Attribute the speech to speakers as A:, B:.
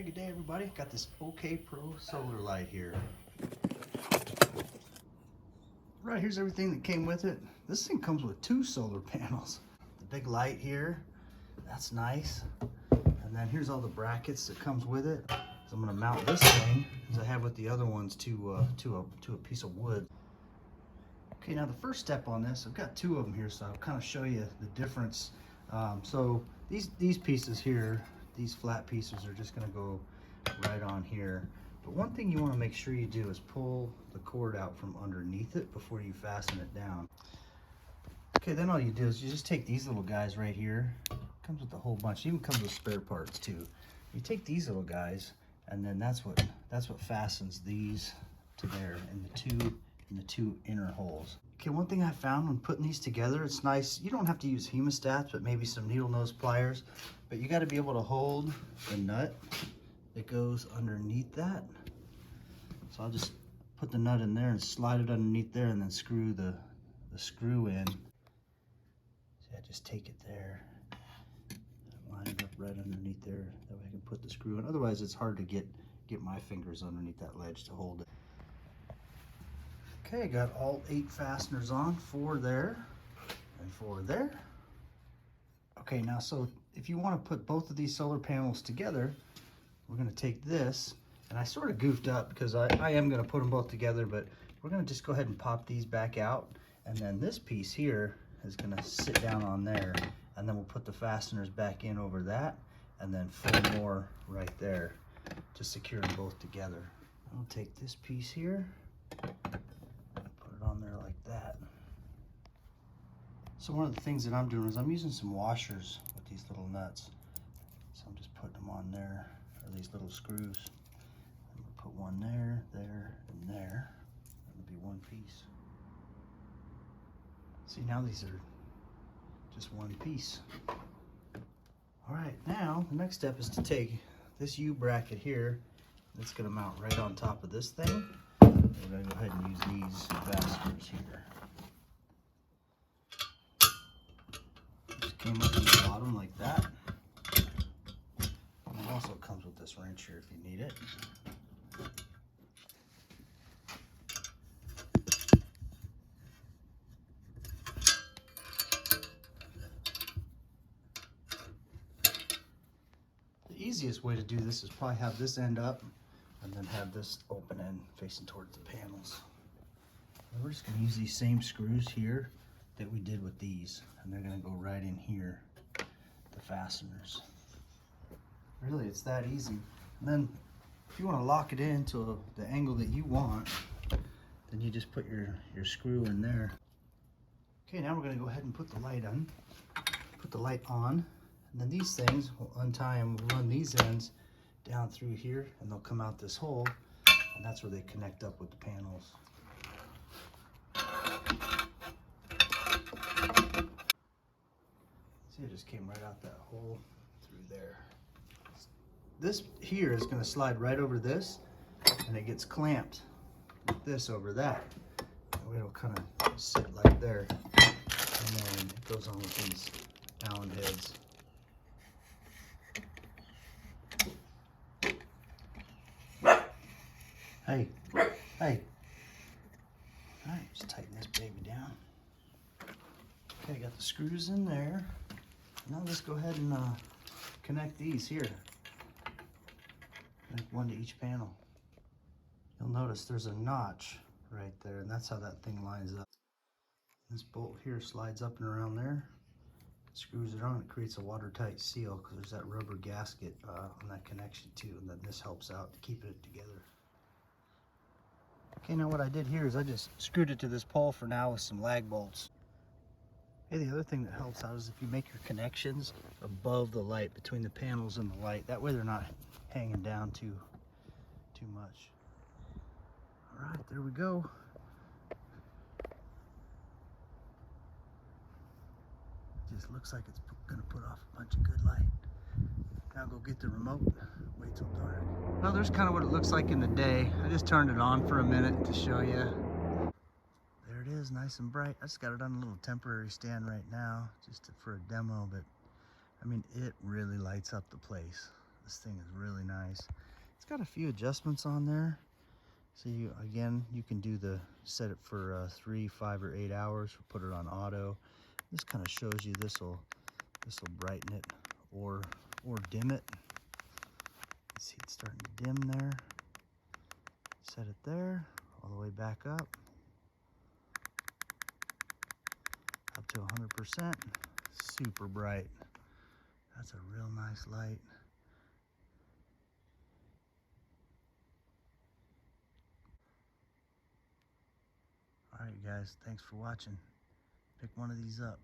A: good day everybody. Got this OKPRO solar light here. Right, here's everything that came with it. This thing comes with 2 solar panels. The big light here, that's nice. And then here's all the brackets that comes with it. So I'm gonna mount this thing, as I have with the other ones, to a piece of wood. Okay, now the first step on this, I've got 2 of them here, so I'll kind of show you the difference. So these pieces here, these flat pieces are just gonna go right on here. But one thing you want to make sure you do is pull the cord out from underneath it before you fasten it down. Okay, then all you do is you just take these little guys right here. Comes with a whole bunch, even comes with spare parts too. You take these little guys, and then that's what fastens these to there in the two inner holes. Okay, one thing I found when putting these together, it's nice. You don't have to use hemostats, but maybe some needle nose pliers. But you got to be able to hold the nut that goes underneath that. So I'll just put the nut in there and slide it underneath there, and then screw the screw in. See, I just take it there, line it up right underneath there. That way I can put the screw in. Otherwise, it's hard to get my fingers underneath that ledge to hold it. Okay, I got all 8 fasteners on, 4 there and 4 there. Okay, now so if you want to put both of these solar panels together, we're going to take this, and I sort of goofed up because I am going to put them both together, but we're going to just go ahead and pop these back out, and then this piece here is going to sit down on there, and then we'll put the fasteners back in over that, and then 4 more right there to secure them both together. I'll take this piece here, put it on there like that. So one of the things that I'm doing is I'm using some washers with these little nuts. So I'm just putting them on there, or these little screws. I'm gonna put one there, there, and there. That'll be one piece. See, now these are just one piece. All right, now the next step is to take this U bracket here. It's gonna mount right on top of this thing. We're gonna go ahead and use these fasteners here. Just came up to the bottom like that. And it also comes with this wrench here if you need it. The easiest way to do this is probably have this end up and then have this open end facing towards the panels. And we're just going to use these same screws here that we did with these, and they're going to go right in here, the fasteners. Really, it's that easy. And then if you want to lock it into the angle that you want, then you just put your screw in there. Okay, now we're going to go ahead and put the light on. Put the light on, and then these things, we'll untie them, we'll run these ends down through here, and they'll come out this hole, and that's where they connect up with the panels. See, it just came right out that hole through there. This here is going to slide right over this, and it gets clamped with this over that. That way it'll kind of sit like there, and then it goes on with these Allen heads. Hey, hey. All right, just tighten this baby down. Okay, got the screws in there. Now let's go ahead and connect these here. Connect one to each panel. You'll notice there's a notch right there, and that's how that thing lines up. This bolt here slides up and around there. Screws it on, it creates a watertight seal because there's that rubber gasket on that connection too, and then this helps out to keep it together. Okay, now what I did here is I just screwed it to this pole for now with some lag bolts. Hey, the other thing that helps out is if you make your connections above the light, between the panels and the light. That way they're not hanging down too much. All right, there we go. Just looks like it's gonna put off a bunch of good light. Now go get the remote, wait till dark. Well, there's kind of what it looks like in the day. I just turned it on for a minute to show you. There it is, nice and bright. I just got it on a little temporary stand right now, just for a demo, but I mean, it really lights up the place. This thing is really nice. It's got a few adjustments on there. So again, you can do set it for 3, 5, or 8 hours, or put it on auto. This kind of shows you this will brighten it or dim it. You see it's starting to dim there. Set it there, all the way back up to 100%. Super bright. That's a real nice light. All right, guys, thanks for watching. Pick one of these up.